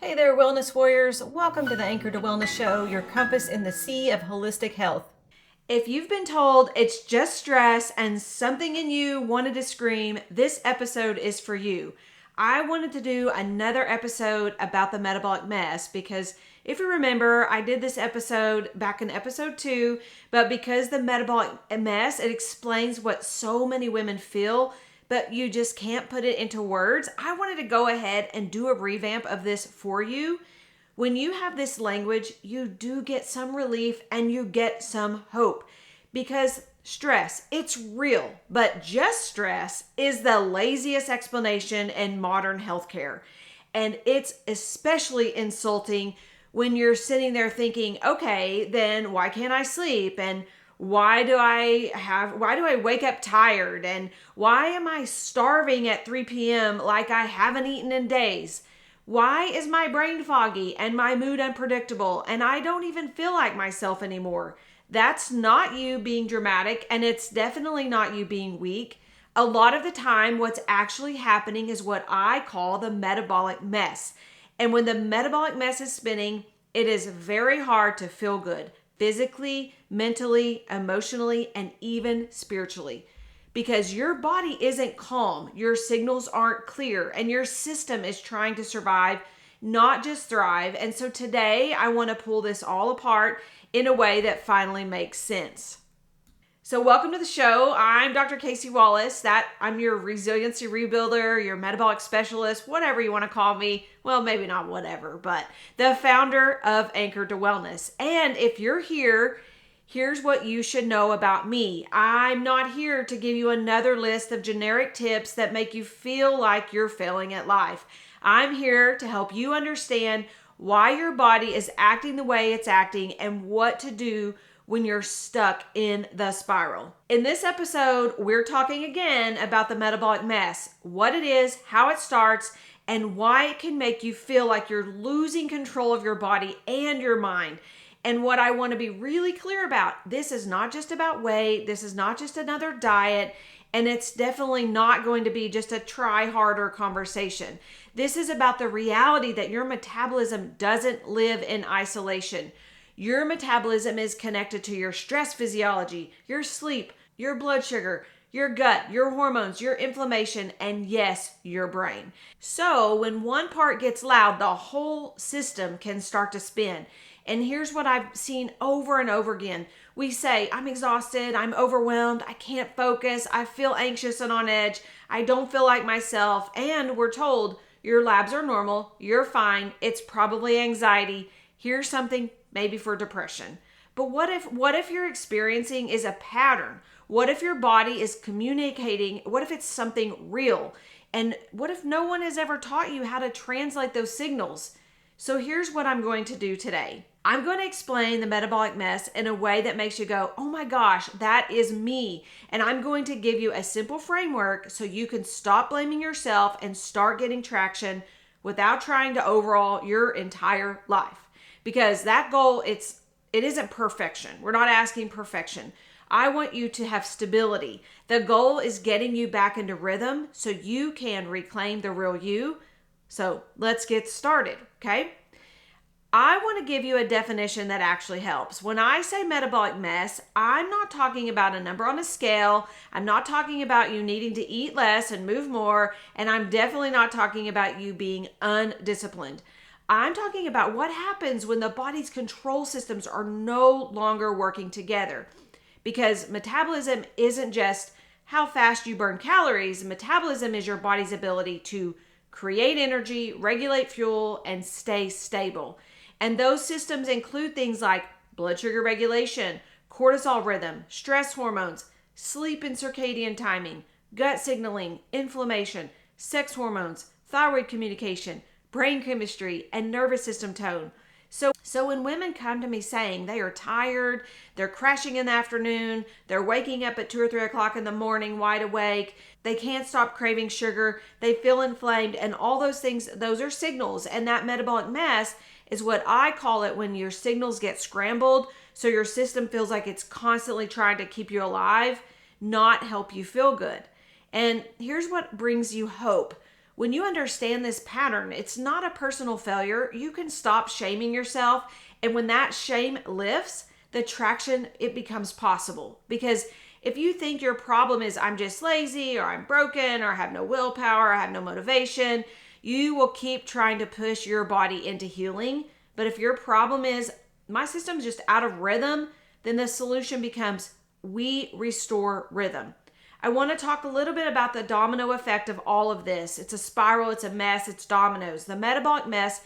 Hey there, Wellness Warriors. Welcome to the Anchor to Wellness Show, your compass in the sea of holistic health. If you've been told it's just stress and something in you wanted to scream, this episode is for you. I wanted to do another episode about the metabolic mess because if you remember, I did this episode back in episode 2, but because the metabolic mess, it explains what so many women feel, but you just can't put it into words. I wanted to go ahead and do a revamp of this for you. When you have this language, you do get some relief and you get some hope because stress, it's real, but just stress is the laziest explanation in modern healthcare. And it's especially insulting when you're sitting there thinking, okay, then why can't I sleep? And why do I wake up tired? And why am I starving at 3 p.m. like I haven't eaten in days? Why is my brain foggy and my mood unpredictable and I don't even feel like myself anymore? That's not you being dramatic, and it's definitely not you being weak. A lot of the time, what's actually happening is what I call the metabolic mess. And when the metabolic mess is spinning, it is very hard to feel good physically, mentally, emotionally, and even spiritually. Because your body isn't calm, your signals aren't clear, and your system is trying to survive, not just thrive. And so today I want to pull this all apart in a way that finally makes sense. So welcome to the show. I'm Dr. Kacey Wallace. I'm your resiliency rebuilder, your metabolic specialist, whatever you want to call me. Well, maybe not whatever, but the founder of Anchor to Wellness. And if you're here, here's what you should know about me. I'm not here to give you another list of generic tips that make you feel like you're failing at life. I'm here to help you understand why your body is acting the way it's acting and what to do when you're stuck in the spiral. In this episode, we're talking again about the metabolic mess, what it is, how it starts, and why it can make you feel like you're losing control of your body and your mind. And what I want to be really clear about, this is not just about weight, this is not just another diet, and it's definitely not going to be just a try harder conversation. This is about the reality that your metabolism doesn't live in isolation. Your metabolism is connected to your stress physiology, your sleep, your blood sugar, your gut, your hormones, your inflammation, and yes, your brain. So when one part gets loud, the whole system can start to spin. And here's what I've seen over and over again. We say, I'm exhausted, I'm overwhelmed, I can't focus, I feel anxious and on edge, I don't feel like myself, and we're told your labs are normal, you're fine, it's probably anxiety. Here's something maybe for depression. But what if you're experiencing is a pattern? What if your body is communicating? What if it's something real? And what if no one has ever taught you how to translate those signals? So here's what I'm going to do today. I'm going to explain the metabolic mess in a way that makes you go, oh my gosh, that is me. And I'm going to give you a simple framework so you can stop blaming yourself and start getting traction without trying to overhaul your entire life. Because that goal, it isn't perfection. We're not asking perfection. I want you to have stability. The goal is getting you back into rhythm so you can reclaim the real you. So let's get started, okay? I want to give you a definition that actually helps. When I say metabolic mess, I'm not talking about a number on a scale. I'm not talking about you needing to eat less and move more. And I'm definitely not talking about you being undisciplined. I'm talking about what happens when the body's control systems are no longer working together. Because metabolism isn't just how fast you burn calories. Metabolism is your body's ability to create energy, regulate fuel, and stay stable. And those systems include things like blood sugar regulation, cortisol rhythm, stress hormones, sleep and circadian timing, gut signaling, inflammation, sex hormones, thyroid communication, brain chemistry, and nervous system tone. So when women come to me saying they are tired, they're crashing in the afternoon, they're waking up at 2 or 3 o'clock in the morning wide awake, they can't stop craving sugar, they feel inflamed, and all those things, those are signals. And that metabolic mess is what I call it when your signals get scrambled, so your system feels like it's constantly trying to keep you alive, not help you feel good. And here's what brings you hope. When you understand this pattern, it's not a personal failure. You can stop shaming yourself. And when that shame lifts, the traction, it becomes possible. Because if you think your problem is I'm just lazy or I'm broken or I have no willpower, or I have no motivation, you will keep trying to push your body into healing. But if your problem is my system's just out of rhythm, then the solution becomes we restore rhythm. I want to talk a little bit about the domino effect of all of this. It's a spiral, it's a mess, it's dominoes. The metabolic mess,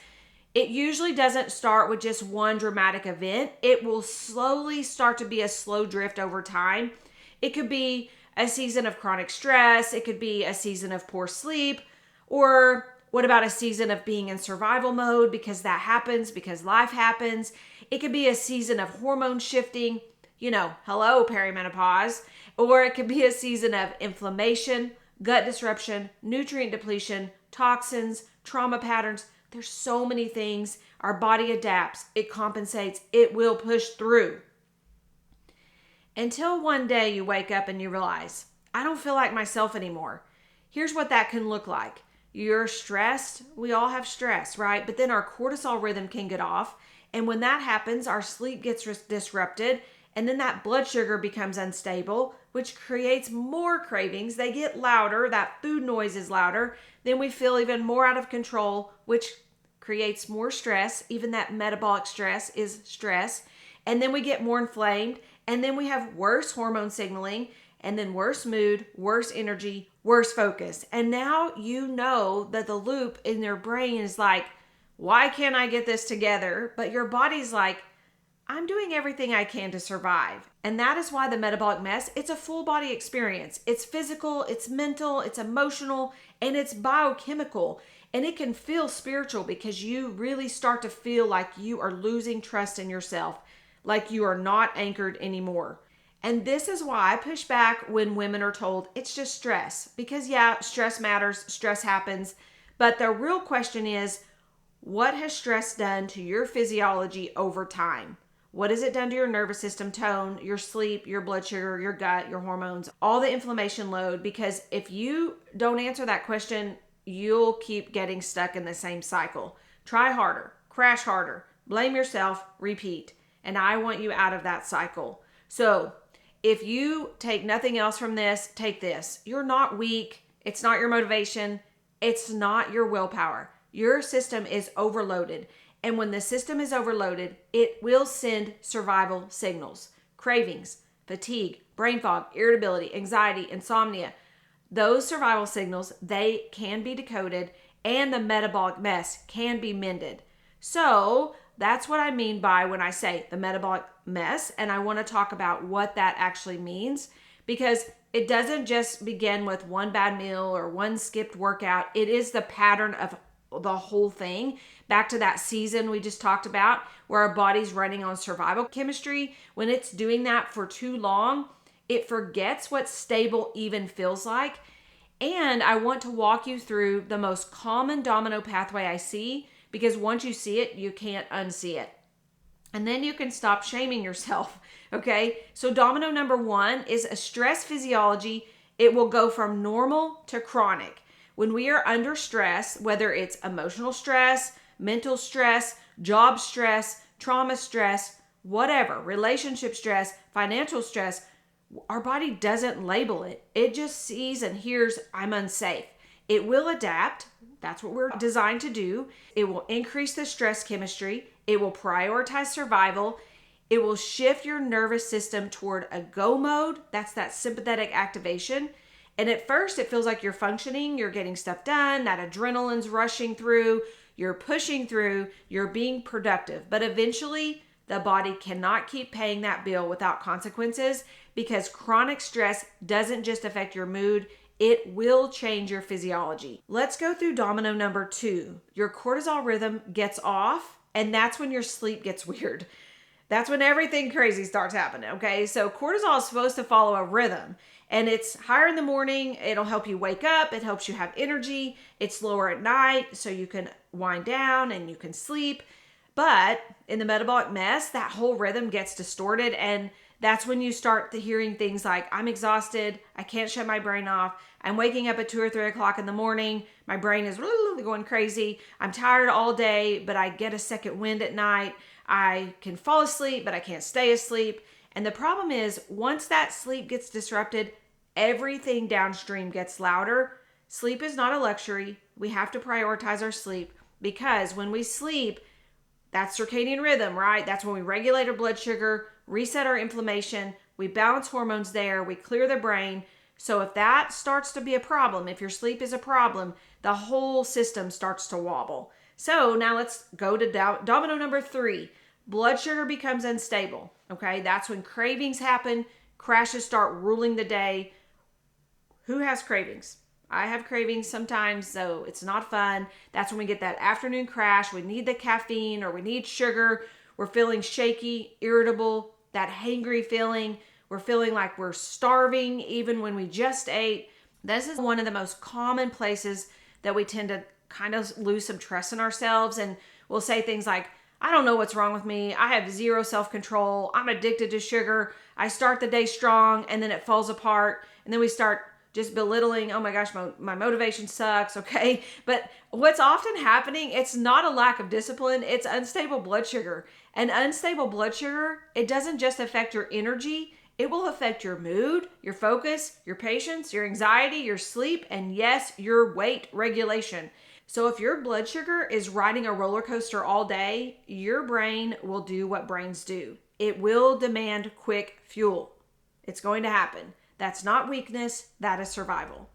it usually doesn't start with just one dramatic event. It will slowly start to be a slow drift over time. It could be a season of chronic stress. It could be a season of poor sleep. Or what about a season of being in survival mode because that happens, because life happens. It could be a season of hormone shifting, hello, perimenopause. Or it could be a season of inflammation, gut disruption, nutrient depletion, toxins, trauma patterns. There's so many things. Our body adapts, it compensates, it will push through. Until one day you wake up and you realize, I don't feel like myself anymore. Here's what that can look like. You're stressed. We all have stress, right? But then our cortisol rhythm can get off. And when that happens, our sleep gets disrupted. And then that blood sugar becomes unstable, which creates more cravings. They get louder. That food noise is louder. Then we feel even more out of control, which creates more stress. Even that metabolic stress is stress. And then we get more inflamed. And then we have worse hormone signaling. And then worse mood, worse energy, worse focus. And now you know that the loop in your brain is like, why can't I get this together? But your body's like, I'm doing everything I can to survive. And that is why the metabolic mess, it's a full body experience. It's physical, it's mental, it's emotional, and it's biochemical. And it can feel spiritual because you really start to feel like you are losing trust in yourself, like you are not anchored anymore. And this is why I push back when women are told it's just stress. Because yeah, stress matters, stress happens. But the real question is, what has stress done to your physiology over time? What has it done to your nervous system tone, your sleep, your blood sugar, your gut, your hormones, all the inflammation load? Because if you don't answer that question, you'll keep getting stuck in the same cycle. Try harder, crash harder, blame yourself, repeat. And I want you out of that cycle. So if you take nothing else from this, take this. You're not weak. It's not your motivation. It's not your willpower. Your system is overloaded. And when the system is overloaded, it will send survival signals, cravings, fatigue, brain fog, irritability, anxiety, insomnia. Those survival signals, they can be decoded and the metabolic mess can be mended. So that's what I mean by when I say the metabolic mess. And I want to talk about what that actually means, because it doesn't just begin with one bad meal or one skipped workout. It is the pattern of the whole thing. Back to that season we just talked about where our body's running on survival chemistry. When it's doing that for too long, it forgets what stable even feels like. And I want to walk you through the most common domino pathway I see, because once you see it, you can't unsee it. And then you can stop shaming yourself, okay? So domino number one is a stress physiology. It will go from normal to chronic. When we are under stress, whether it's emotional stress, mental stress, job stress, trauma stress, whatever, relationship stress, financial stress, our body doesn't label it. It just sees and hears, I'm unsafe. It will adapt. That's what we're designed to do. It will increase the stress chemistry. It will prioritize survival. It will shift your nervous system toward a go mode. That's that sympathetic activation. And at first it feels like you're functioning, you're getting stuff done, that adrenaline's rushing through, you're pushing through, you're being productive. But eventually the body cannot keep paying that bill without consequences, because chronic stress doesn't just affect your mood, it will change your physiology. Let's go through domino number two. Your cortisol rhythm gets off, and that's when your sleep gets weird. That's when everything crazy starts happening, okay? So cortisol is supposed to follow a rhythm, and it's higher in the morning. It'll help you wake up. It helps you have energy. It's lower at night, so you can wind down and you can sleep. But in the metabolic mess, that whole rhythm gets distorted, and That's when you start hearing things like, I'm exhausted, I can't shut my brain off, I'm waking up at 2 or 3 o'clock in the morning, my brain is really going crazy, I'm tired all day, but I get a second wind at night, I can fall asleep, but I can't stay asleep. And the problem is, once that sleep gets disrupted, everything downstream gets louder. Sleep is not a luxury. We have to prioritize our sleep, because when we sleep, that's circadian rhythm, right? That's when we regulate our blood sugar, reset our inflammation, we balance hormones there, we clear the brain. So if that starts to be a problem, if your sleep is a problem, the whole system starts to wobble. So now let's go to domino number 3. Blood sugar becomes unstable. Okay, that's when cravings happen, crashes start ruling the day. Who has cravings? I have cravings sometimes, so it's not fun. That's when we get that afternoon crash. We need the caffeine or we need sugar. We're feeling shaky, irritable, that hangry feeling. We're feeling like we're starving even when we just ate. This is one of the most common places that we tend to kind of lose some trust in ourselves, and we'll say things like, I don't know what's wrong with me. I have zero self-control. I'm addicted to sugar. I start the day strong and then it falls apart. And then we start just belittling, oh my gosh, my motivation sucks, okay? But what's often happening, it's not a lack of discipline, it's unstable blood sugar. And unstable blood sugar, it doesn't just affect your energy, it will affect your mood, your focus, your patience, your anxiety, your sleep, and yes, your weight regulation. So if your blood sugar is riding a roller coaster all day, your brain will do what brains do. It will demand quick fuel. It's going to happen. That's not weakness, that is survival.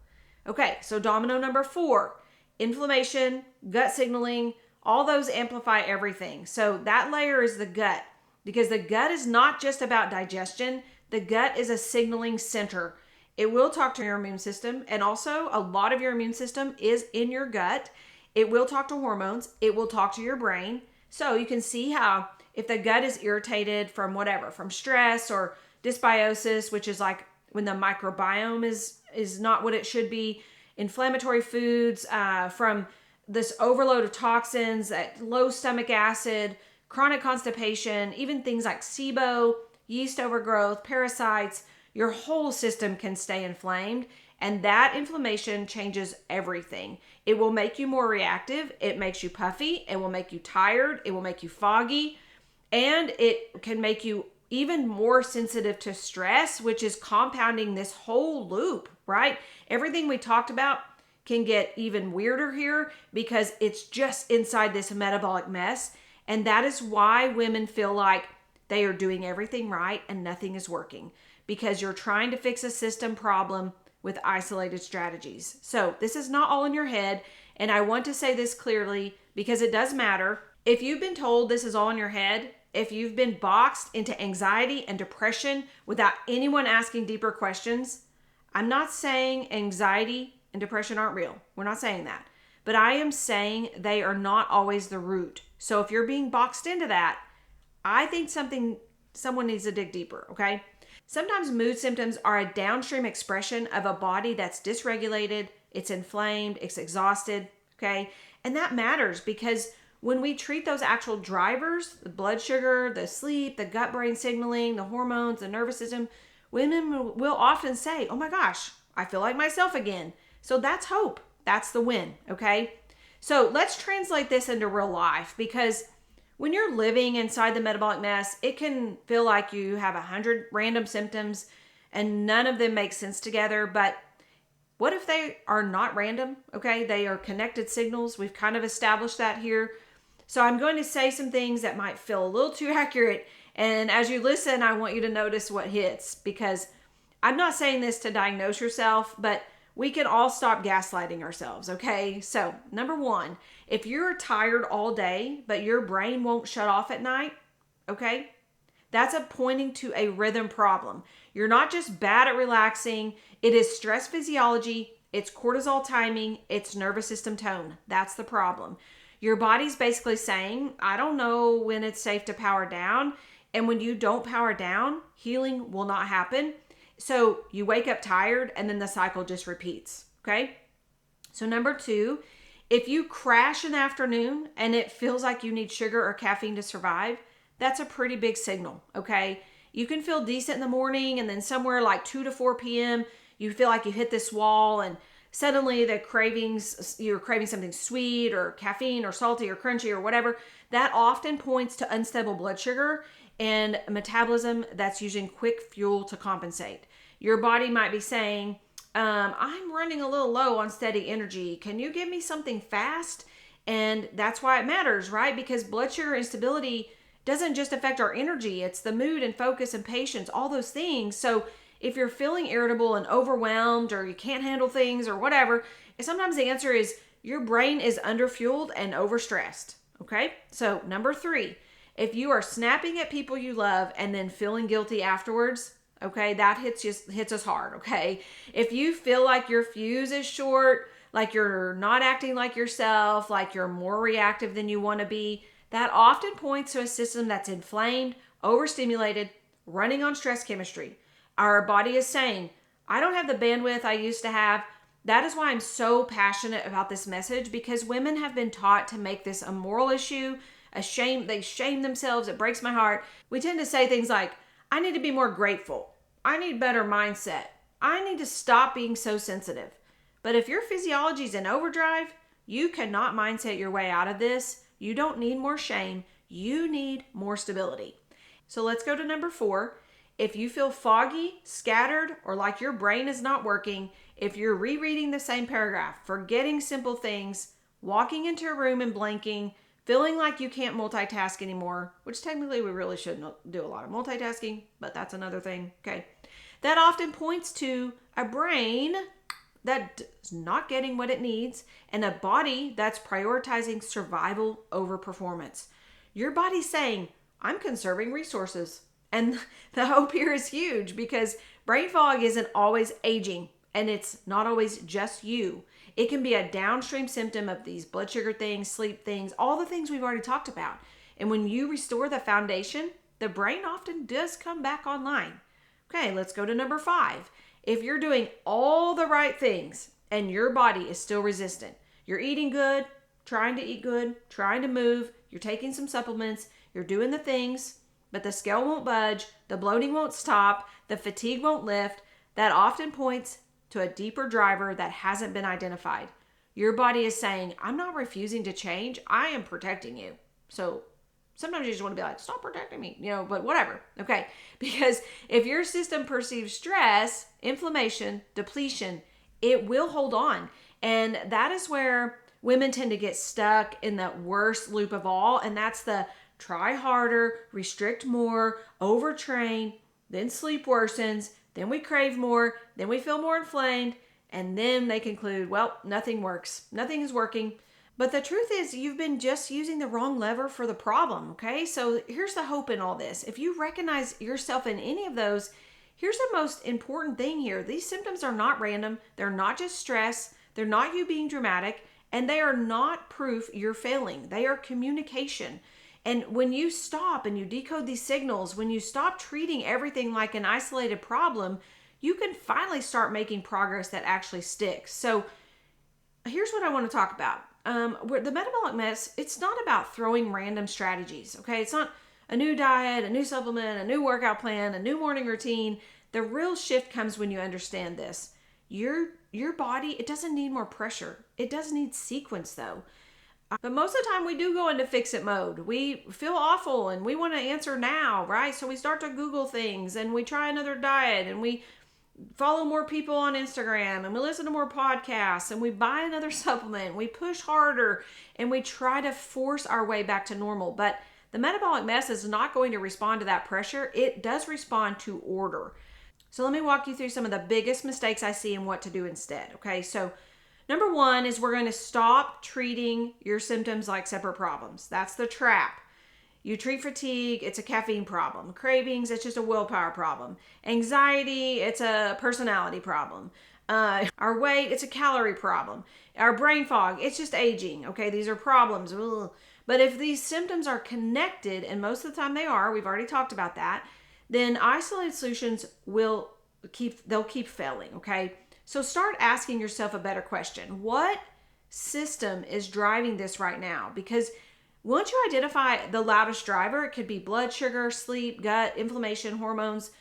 Okay, so domino number 4, inflammation, gut signaling, all those amplify everything. So that layer is the gut, because the gut is not just about digestion. The gut is a signaling center. It will talk to your immune system, and also a lot of your immune system is in your gut. It will talk to hormones. It will talk to your brain. So you can see how if the gut is irritated from whatever, from stress or dysbiosis, which is like when the microbiome is not what it should be, inflammatory foods, from this overload of toxins, low stomach acid, chronic constipation, even things like SIBO, yeast overgrowth, parasites, your whole system can stay inflamed, and that inflammation changes everything. It will make you more reactive, it makes you puffy, it will make you tired, it will make you foggy, and it can make you even more sensitive to stress, which is compounding this whole loop, right? Everything we talked about can get even weirder here because it's just inside this metabolic mess. And that is why women feel like they are doing everything right and nothing is working, because you're trying to fix a system problem with isolated strategies. So this is not all in your head. And I want to say this clearly because it does matter. If you've been told this is all in your head, if you've been boxed into anxiety and depression without anyone asking deeper questions, I'm not saying anxiety and depression aren't real. We're not saying that. But I am saying they are not always the root. So if you're being boxed into that, I think someone needs to dig deeper, okay? Sometimes mood symptoms are a downstream expression of a body that's dysregulated, it's inflamed, it's exhausted, okay? And that matters because when we treat those actual drivers, the blood sugar, the sleep, the gut-brain signaling, the hormones, the nervous system, women will often say, oh my gosh, I feel like myself again. So that's hope. That's the win, okay? So let's translate this into real life, because when you're living inside the metabolic mess, it can feel like you have 100 random symptoms and none of them make sense together. But what if they are not random? Okay, they are connected signals. We've kind of established that here. So I'm going to say some things that might feel a little too accurate. And as you listen, I want you to notice what hits, because I'm not saying this to diagnose yourself, but we can all stop gaslighting ourselves, okay? So, number 1, if you're tired all day, but your brain won't shut off at night, okay? That's pointing to a rhythm problem. You're not just bad at relaxing. It is stress physiology. It's cortisol timing. It's nervous system tone. That's the problem. Your body's basically saying, I don't know when it's safe to power down. And when you don't power down, healing will not happen. So you wake up tired and then the cycle just repeats, okay? So number 2, if you crash in the afternoon and it feels like you need sugar or caffeine to survive, that's a pretty big signal, okay? You can feel decent in the morning, and then somewhere like 2 to 4 p.m., you feel like you hit this wall, and suddenly the cravings, you're craving something sweet or caffeine or salty or crunchy or whatever. That often points to unstable blood sugar and metabolism that's using quick fuel to compensate. Your body might be saying, I'm running a little low on steady energy. Can you give me something fast? And that's why it matters, right? Because blood sugar instability doesn't just affect our energy, it's the mood and focus and patience, all those things. So if you're feeling irritable and overwhelmed, or you can't handle things or whatever, sometimes the answer is your brain is underfueled and overstressed. Okay? So number 3, if you are snapping at people you love and then feeling guilty afterwards, okay, that hits us hard. Okay? If you feel like your fuse is short, like you're not acting like yourself, like you're more reactive than you want to be, that often points to a system that's inflamed, overstimulated, running on stress chemistry. Our body is saying, I don't have the bandwidth I used to have. That is why I'm so passionate about this message, because women have been taught to make this a moral issue, a shame. They shame themselves. It breaks my heart. We tend to say things like, I need to be more grateful. I need better mindset. I need to stop being so sensitive. But if your physiology is in overdrive, you cannot mindset your way out of this. You don't need more shame. You need more stability. So let's go to number 4. If you feel foggy, scattered, or like your brain is not working, if you're rereading the same paragraph, forgetting simple things, walking into a room and blanking, feeling like you can't multitask anymore, which technically we really shouldn't do a lot of multitasking, but that's another thing, okay? That often points to a brain that's not getting what it needs and a body that's prioritizing survival over performance. Your body's saying, I'm conserving resources. And the hope here is huge, because brain fog isn't always aging, and it's not always just you. It can be a downstream symptom of these blood sugar things, sleep things, all the things we've already talked about. And when you restore the foundation, the brain often does come back online. Okay, let's go to number 5. If you're doing all the right things and your body is still resistant, you're eating good, trying to eat good, trying to move, you're taking some supplements, you're doing the things, but the scale won't budge, the bloating won't stop, the fatigue won't lift, that often points to a deeper driver that hasn't been identified. Your body is saying, I'm not refusing to change, I am protecting you. So sometimes you just want to be like, stop protecting me, but whatever, okay? Because if your system perceives stress, inflammation, depletion, it will hold on. And that is where women tend to get stuck in the worst loop of all, and that's the try harder, restrict more, overtrain, then sleep worsens, then we crave more, then we feel more inflamed, and then they conclude, well, nothing works. Nothing is working. But the truth is, you've been just using the wrong lever for the problem, okay? So here's the hope in all this. If you recognize yourself in any of those, here's the most important thing here. These symptoms are not random. They're not just stress. They're not you being dramatic. And they are not proof you're failing. They are communication. And when you stop and you decode these signals, when you stop treating everything like an isolated problem, you can finally start making progress that actually sticks. So here's what I want to talk about. The metabolic mess, it's not about throwing random strategies, okay? It's not a new diet, a new supplement, a new workout plan, a new morning routine. The real shift comes when you understand this. Your body, it doesn't need more pressure. It does need sequence though. But most of the time we do go into fix-it mode. We feel awful and we want to answer now, right? So we start to Google things and we try another diet and we follow more people on Instagram and we listen to more podcasts and we buy another supplement. We push harder and we try to force our way back to normal. But the metabolic mess is not going to respond to that pressure. It does respond to order. So let me walk you through some of the biggest mistakes I see and what to do instead. Okay, so number 1 is we're going to stop treating your symptoms like separate problems. That's the trap. You treat fatigue, it's a caffeine problem. Cravings, it's just a willpower problem. Anxiety, it's a personality problem. Our weight, it's a calorie problem. Our brain fog, it's just aging. Okay, these are problems. Ugh. But if these symptoms are connected, and most of the time they are, we've already talked about that, then isolated solutions they'll keep failing, okay? So start asking yourself a better question. What system is driving this right now? Because Once you identify the loudest driver, it could be blood sugar, sleep, gut, inflammation, hormones,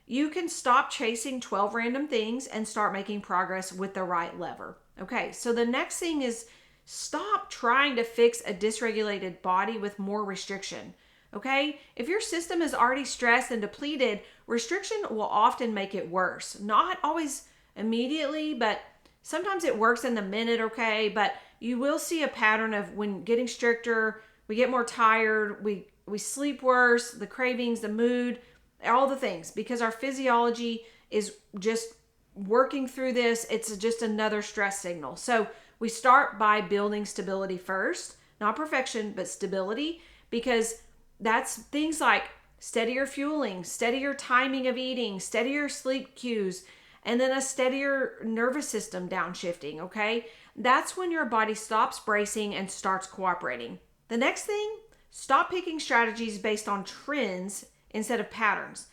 you can stop chasing 12 random things and start making progress with the right lever. Okay, so the next thing is stop trying to fix a dysregulated body with more restriction. Okay, if your system is already stressed and depleted, restriction will often make it worse. Not always immediately, but sometimes it works in the minute, okay? But you will see a pattern of when getting stricter, we get more tired, we sleep worse, the cravings, the mood, all the things, because our physiology is just working through this. It's just another stress signal. So we start by building stability first, not perfection, but stability, because that's things like steadier fueling, steadier timing of eating, steadier sleep cues, and then a steadier nervous system downshifting, okay? That's when your body stops bracing and starts cooperating. The next thing, stop picking strategies based on trends instead of patterns.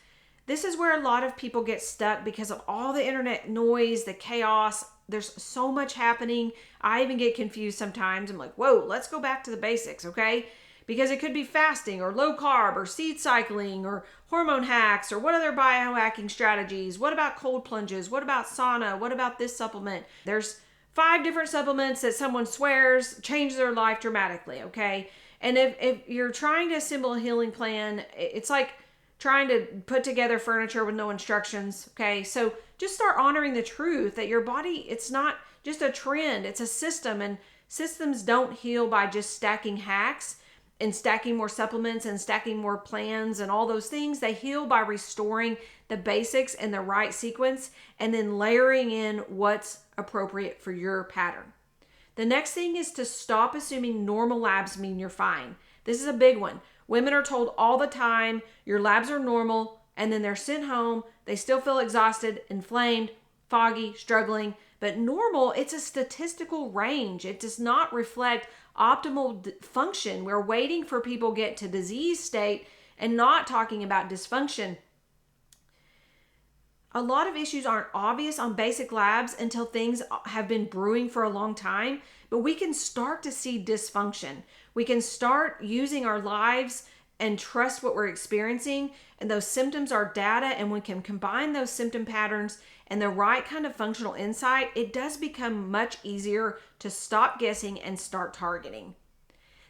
This is where a lot of people get stuck because of all the internet noise, the chaos. There's so much happening. I even get confused sometimes. I'm like, whoa, let's go back to the basics, okay? Because it could be fasting or low carb or seed cycling or hormone hacks or what other biohacking strategies? What about cold plunges? What about sauna? What about this supplement? There's 5 different supplements that someone swears change their life dramatically, okay? And if you're trying to assemble a healing plan, it's like trying to put together furniture with no instructions, okay? So just start honoring the truth that your body, it's not just a trend, it's a system, and systems don't heal by just stacking hacks and stacking more supplements and stacking more plans and all those things. They heal by restoring the basics in the right sequence and then layering in what's appropriate for your pattern. The next thing is to stop assuming normal labs mean you're fine. This is a big one. Women are told all the time, your labs are normal, and then they're sent home. They still feel exhausted, inflamed, foggy, struggling. But normal, it's a statistical range. It does not reflect optimal function. We're waiting for people to get to disease state and not talking about dysfunction. A lot of issues aren't obvious on basic labs until things have been brewing for a long time, but we can start to see dysfunction. We can start using our lives and trust what we're experiencing, and those symptoms are data, and we can combine those symptom patterns and the right kind of functional insight. It does become much easier to stop guessing and start targeting.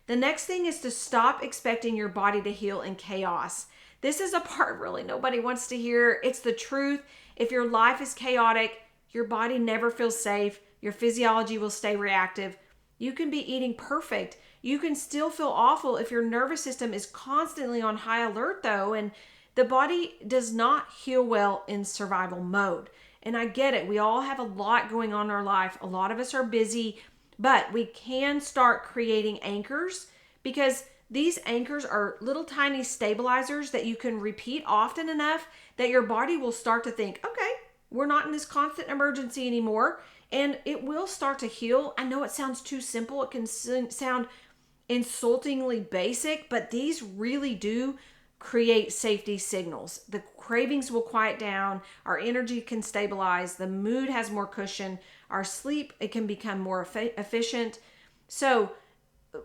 The next thing is to stop expecting your body to heal in chaos. This is a part really nobody wants to hear. It's the truth. If your life is chaotic, your body never feels safe. Your physiology will stay reactive. You can be eating perfect. You can still feel awful if your nervous system is constantly on high alert though, and the body does not heal well in survival mode. And I get it. We all have a lot going on in our life. A lot of us are busy, but we can start creating anchors, because these anchors are little tiny stabilizers that you can repeat often enough that your body will start to think, okay, we're not in this constant emergency anymore, and it will start to heal. I know it sounds too simple. It can sound insultingly basic, but these really do create safety signals. The cravings will quiet down, our energy can stabilize, the mood has more cushion, our sleep, it can become more efficient. So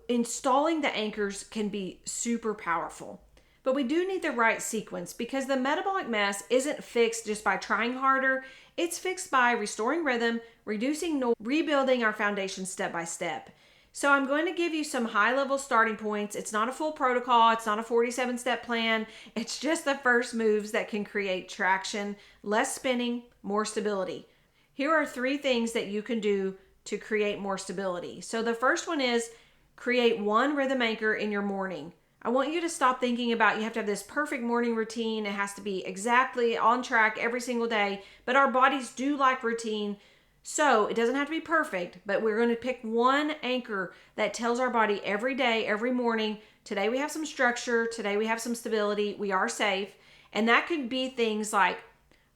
installing the anchors can be super powerful. But we do need the right sequence, because the metabolic mess isn't fixed just by trying harder. It's fixed by restoring rhythm, reducing noise, rebuilding our foundation step by step. So I'm going to give you some high-level starting points. It's not a full protocol. It's not a 47-step plan. It's just the first moves that can create traction, less spinning, more stability. Here are 3 things that you can do to create more stability. So the first one is create one rhythm anchor in your morning. I want you to stop thinking about you have to have this perfect morning routine. It has to be exactly on track every single day. But our bodies do like routine. So it doesn't have to be perfect, but we're going to pick one anchor that tells our body every day, every morning, today we have some structure, today we have some stability, we are safe. And that could be things like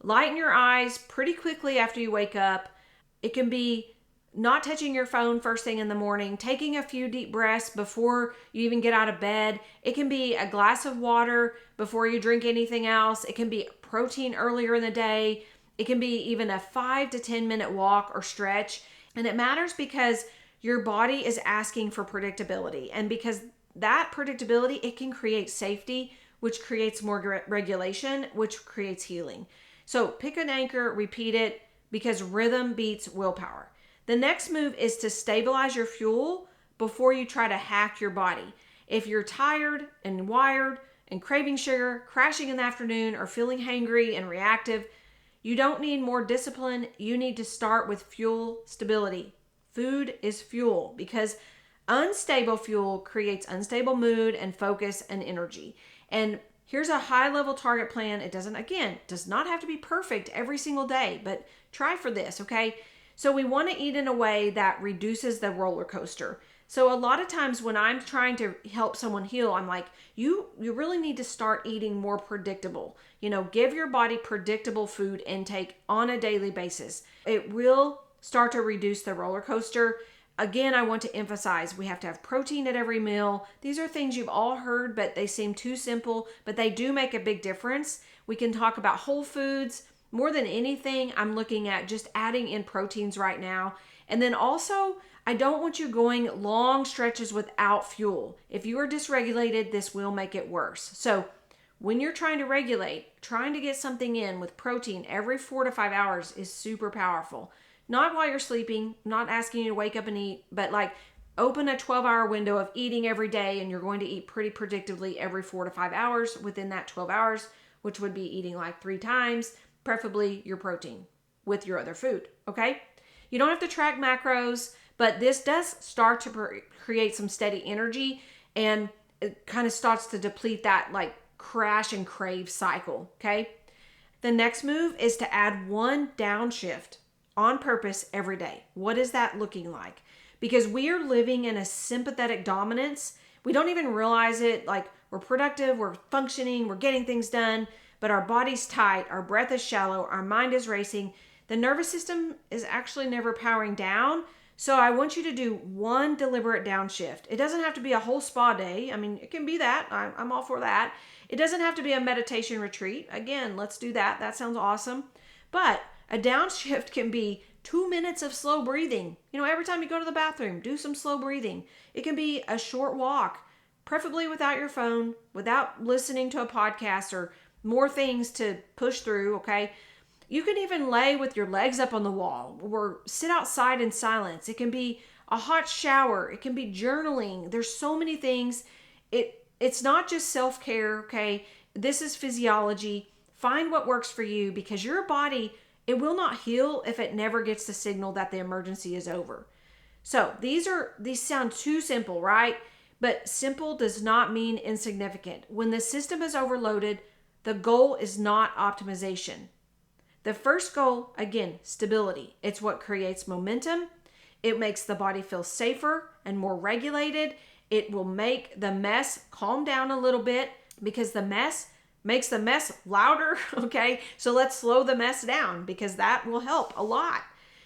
lighten your eyes pretty quickly after you wake up. It can be not touching your phone first thing in the morning, taking a few deep breaths before you even get out of bed. It can be a glass of water before you drink anything else. It can be protein earlier in the day. It can be even a 5 to 10 minute walk or stretch. And it matters because your body is asking for predictability, and because that predictability, it can create safety, which creates more regulation, which creates healing. So pick an anchor, repeat it, because rhythm beats willpower. The next move is to stabilize your fuel before you try to hack your body. If you're tired and wired and craving sugar, crashing in the afternoon, or feeling hangry and reactive, you don't need more discipline. You need to start with fuel stability. Food is fuel, because unstable fuel creates unstable mood and focus and energy. And here's a high-level target plan. It does not have to be perfect every single day, but try for this, okay? So we want to eat in a way that reduces the roller coaster. So a lot of times when I'm trying to help someone heal, I'm like, you really need to start eating more predictable. Give your body predictable food intake on a daily basis. It will start to reduce the roller coaster. Again, I want to emphasize we have to have protein at every meal. These are things you've all heard, but they seem too simple, but they do make a big difference. We can talk about whole foods. More than anything, I'm looking at just adding in proteins right now. And then also, I don't want you going long stretches without fuel. If you are dysregulated, this will make it worse. So when you're trying to regulate, trying to get something in with protein every 4 to 5 hours is super powerful. Not while you're sleeping, not asking you to wake up and eat, but like open a 12-hour window of eating every day, and you're going to eat pretty predictably every 4 to 5 hours within that 12 hours, which would be eating like 3 times, preferably your protein with your other food, okay? You don't have to track macros, but this does start to create some steady energy, and it kind of starts to deplete that like crash and crave cycle, okay? The next move is to add one downshift on purpose every day. What is that looking like? Because we are living in a sympathetic dominance. We don't even realize it. Like, we're productive, we're functioning, we're getting things done, but our body's tight, our breath is shallow, our mind is racing. The nervous system is actually never powering down. So I want you to do one deliberate downshift. It doesn't have to be a whole spa day. I mean, it can be that. I'm all for that. It doesn't have to be a meditation retreat. Again, let's do that. That sounds awesome. But a downshift can be 2 minutes of slow breathing. Every time you go to the bathroom, do some slow breathing. It can be a short walk, preferably without your phone, without listening to a podcast or more things to push through, okay? You can even lay with your legs up on the wall or sit outside in silence. It can be a hot shower. It can be journaling. There's so many things. It's not just self-care, okay? This is physiology. Find what works for you, because your body, it will not heal if it never gets the signal that the emergency is over. So these sound too simple, right? But simple does not mean insignificant. When the system is overloaded, the goal is not optimization. The first goal, again, stability. It's what creates momentum. It makes the body feel safer and more regulated. It will make the mess calm down a little bit, because the mess makes the mess louder, okay? So let's slow the mess down, because that will help a lot.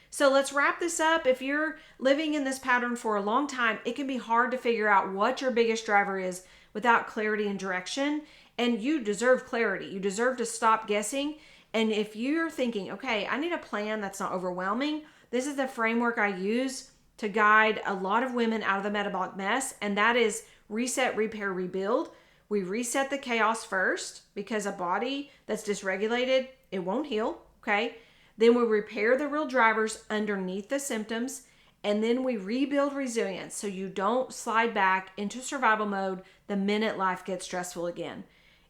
So let's wrap this up. If you're living in this pattern for a long time, it can be hard to figure out what your biggest driver is without clarity and direction. And you deserve clarity. You deserve to stop guessing. And if you're thinking, okay, I need a plan that's not overwhelming, this is the framework I use to guide a lot of women out of the metabolic mess. And that is reset, repair, rebuild. We reset the chaos first, because a body that's dysregulated, it won't heal, okay? Then we repair the real drivers underneath the symptoms. And then we rebuild resilience, so you don't slide back into survival mode the minute life gets stressful again.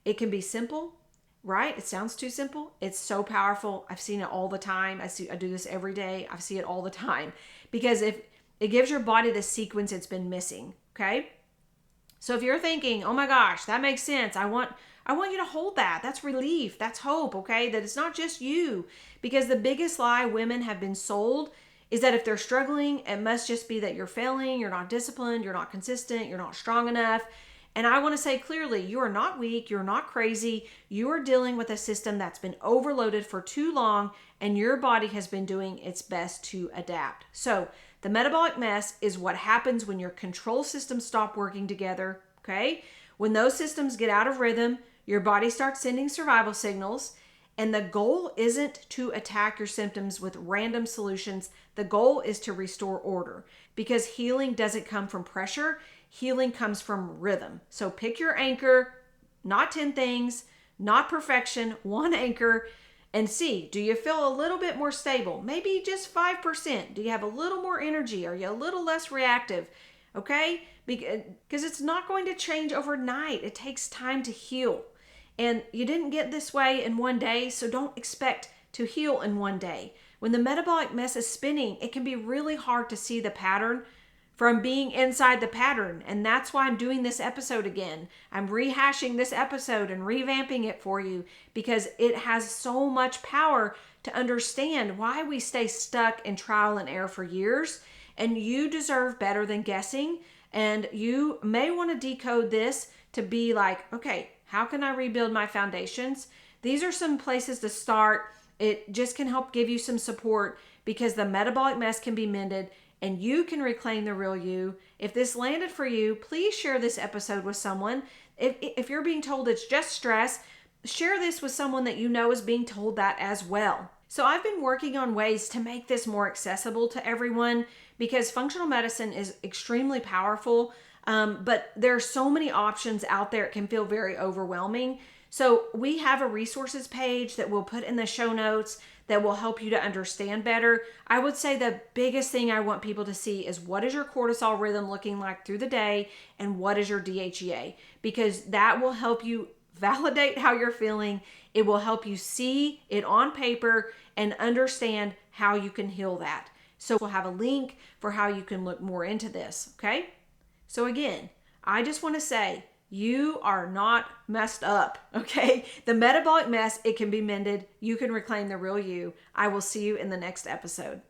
It can be simple, right? It sounds too simple. It's so powerful. I've seen it all the time. I do this every day. I see it all the time, because if it gives your body the sequence it's been missing, okay? So if you're thinking, oh my gosh, that makes sense. I want you to hold that. That's relief. That's hope, okay? That it's not just you. Because the biggest lie women have been sold is that if they're struggling, it must just be that you're failing, you're not disciplined, you're not consistent, you're not strong enough. And I want to say clearly, you are not weak, you're not crazy. You are dealing with a system that's been overloaded for too long, and your body has been doing its best to adapt. So the metabolic mess is what happens when your control systems stop working together, okay? When those systems get out of rhythm, your body starts sending survival signals, and the goal isn't to attack your symptoms with random solutions. The goal is to restore order, because healing doesn't come from pressure. healing comes from rhythm. So pick your anchor, not 10 things, not perfection, one anchor, and see, do you feel a little bit more stable? Maybe just 5%. Do you have a little more energy? Are you a little less reactive? Okay? Because it's not going to change overnight. It takes time to heal. And you didn't get this way in one day, so don't expect to heal in one day. When the metabolic mess is spinning, it can be really hard to see the pattern from being inside the pattern. And that's why I'm doing this episode again. I'm rehashing this episode and revamping it for you because it has so much power to understand why we stay stuck in trial and error for years. And you deserve better than guessing. And you may want to decode this to be like, okay, how can I rebuild my foundations? These are some places to start. It just can help give you some support because the metabolic mess can be mended and you can reclaim the real you. If this landed for you, please share this episode with someone. If you're being told it's just stress, share this with someone that you know is being told that as well. So I've been working on ways to make this more accessible to everyone because functional medicine is extremely powerful, but there are so many options out there, it can feel very overwhelming. So we have a resources page that we'll put in the show notes that will help you to understand better. I would say the biggest thing I want people to see is what is your cortisol rhythm looking like through the day and what is your DHEA, because that will help you validate how you're feeling. It will help you see it on paper and understand how you can heal that. So we'll have a link for how you can look more into this, okay? So again, I just want to say, you are not messed up, okay? The metabolic mess, it can be mended. You can reclaim the real you. I will see you in the next episode.